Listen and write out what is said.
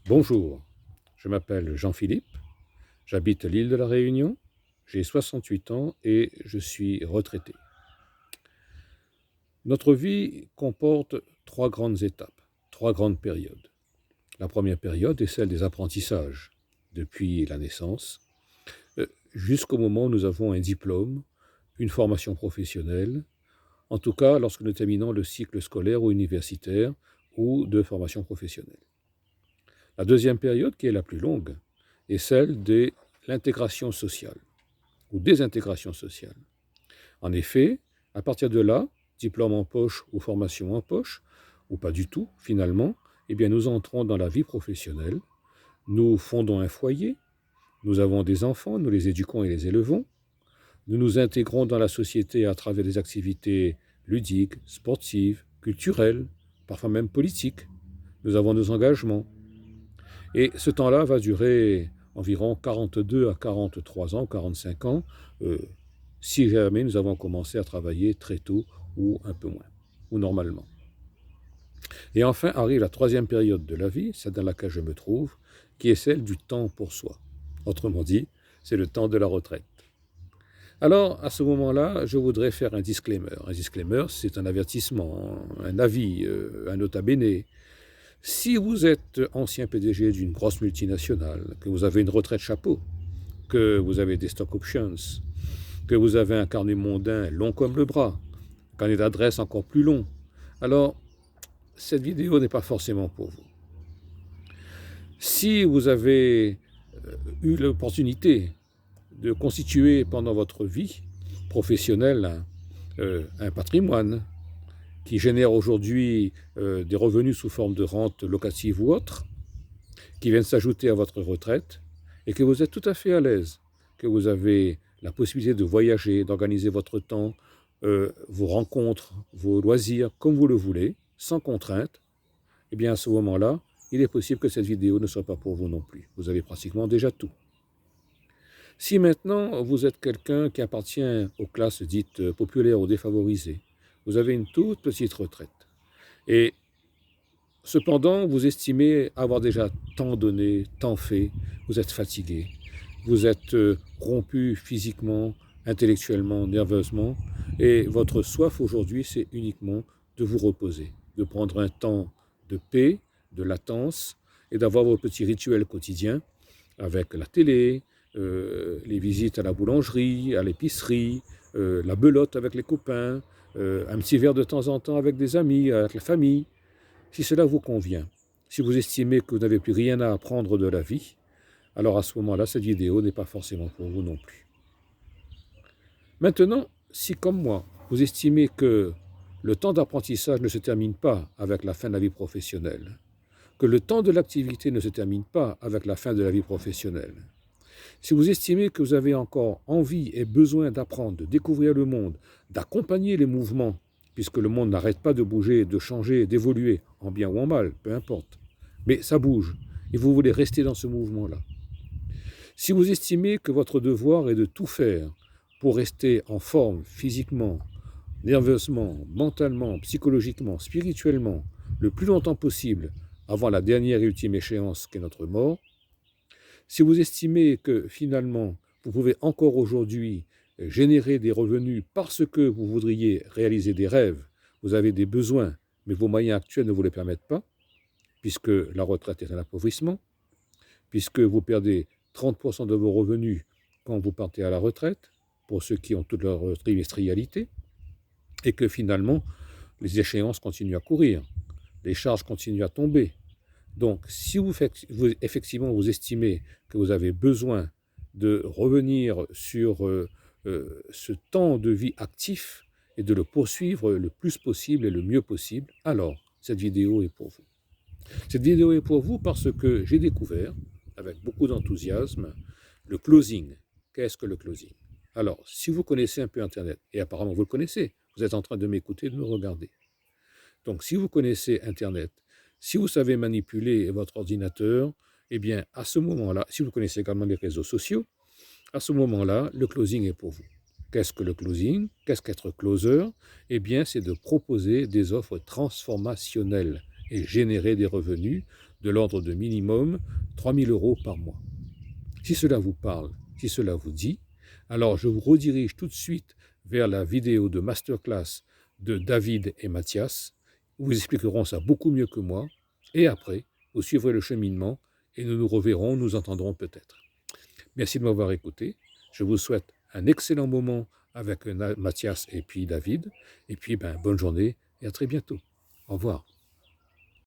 Bonjour, je m'appelle Jean-Philippe, j'habite l'île de la Réunion, j'ai 68 ans et je suis retraité. Notre vie comporte trois grandes étapes, trois grandes périodes. La première période est celle des apprentissages, depuis la naissance, jusqu'au moment où nous avons un diplôme, une formation professionnelle, en tout cas lorsque nous terminons le cycle scolaire ou universitaire ou de formation professionnelle. La deuxième période, qui est la plus longue, est celle de l'intégration sociale ou désintégration sociale. En effet, à partir de là, diplôme en poche ou formation en poche, ou pas du tout finalement, eh bien nous entrons dans la vie professionnelle, nous fondons un foyer, nous avons des enfants, nous les éduquons et les élevons, nous nous intégrons dans la société à travers des activités ludiques, sportives, culturelles, parfois même politiques. Nous avons nos engagements. Et ce temps-là va durer environ 42 à 43 ans, 45 ans, euh, si jamais nous avons commencé à travailler très tôt ou un peu moins, ou normalement. Et enfin arrive la troisième période de la vie, celle dans laquelle je me trouve, qui est celle du temps pour soi. Autrement dit, c'est le temps de la retraite. Alors, à ce moment-là, je voudrais faire un disclaimer. Un disclaimer, c'est un avertissement, un avis, un nota bene. Si vous êtes ancien PDG d'une grosse multinationale, que vous avez une retraite chapeau, que vous avez des stock options, que vous avez un carnet mondain long comme le bras, un carnet d'adresse encore plus long, alors cette vidéo n'est pas forcément pour vous. Si vous avez eu l'opportunité de constituer pendant votre vie professionnelle un patrimoine qui génère aujourd'hui des revenus sous forme de rente locative ou autre, qui viennent s'ajouter à votre retraite, et que vous êtes tout à fait à l'aise, que vous avez la possibilité de voyager, d'organiser votre temps, vos rencontres, vos loisirs, comme vous le voulez, sans contrainte, eh bien à ce moment-là, il est possible que cette vidéo ne soit pas pour vous non plus. Vous avez pratiquement déjà tout. Si maintenant vous êtes quelqu'un qui appartient aux classes dites populaires ou défavorisées, vous avez une toute petite retraite, et cependant vous estimez avoir déjà tant donné, tant fait, vous êtes fatigué, vous êtes rompu physiquement, intellectuellement, nerveusement, et votre soif aujourd'hui, c'est uniquement de vous reposer, de prendre un temps de paix, de latence, et d'avoir vos petits rituels quotidiens avec la télé, les visites à la boulangerie, à l'épicerie, la belote avec les copains, un petit verre de temps en temps avec des amis, avec la famille. Si cela vous convient, si vous estimez que vous n'avez plus rien à apprendre de la vie, alors à ce moment-là, cette vidéo n'est pas forcément pour vous non plus. Maintenant, si comme moi, vous estimez que le temps d'apprentissage ne se termine pas avec la fin de la vie professionnelle, que le temps de l'activité ne se termine pas avec la fin de la vie professionnelle, si vous estimez que vous avez encore envie et besoin d'apprendre, de découvrir le monde, d'accompagner les mouvements, puisque le monde n'arrête pas de bouger, de changer, d'évoluer, en bien ou en mal, peu importe, mais ça bouge, et vous voulez rester dans ce mouvement-là. Si vous estimez que votre devoir est de tout faire pour rester en forme physiquement, nerveusement, mentalement, psychologiquement, spirituellement, le plus longtemps possible avant la dernière et ultime échéance qu'est notre mort, si vous estimez que finalement vous pouvez encore aujourd'hui générer des revenus parce que vous voudriez réaliser des rêves, vous avez des besoins, mais vos moyens actuels ne vous les permettent pas, puisque la retraite est un appauvrissement, puisque vous perdez 30% de vos revenus quand vous partez à la retraite, pour ceux qui ont toute leur trimestrialité, et que finalement, les échéances continuent à courir, les charges continuent à tomber. Donc, si effectivement vous estimez que vous avez besoin de revenir sur ce temps de vie actif et de le poursuivre le plus possible et le mieux possible, alors cette vidéo est pour vous. Cette vidéo est pour vous parce que j'ai découvert, avec beaucoup d'enthousiasme, le closing. Qu'est-ce que le closing? Alors, si vous connaissez un peu Internet, et apparemment vous le connaissez, vous êtes en train de m'écouter, de me regarder. Donc, si vous connaissez Internet, si vous savez manipuler votre ordinateur, eh bien, à ce moment-là, si vous connaissez également les réseaux sociaux, à ce moment-là, le closing est pour vous. Qu'est-ce que le closing? Qu'est-ce qu'être closer? Eh bien, c'est de proposer des offres transformationnelles et générer des revenus de l'ordre de minimum 3 000 € par mois. Si cela vous parle, si cela vous dit, alors je vous redirige tout de suite vers la vidéo de masterclass de David et Mathias. Ils vous expliqueront ça beaucoup mieux que moi. Et après, vous suivrez le cheminement et nous nous reverrons, nous entendrons peut-être. Merci de m'avoir écouté. Je vous souhaite un excellent moment avec Mathias et puis David. Et puis, bonne journée et à très bientôt. Au revoir.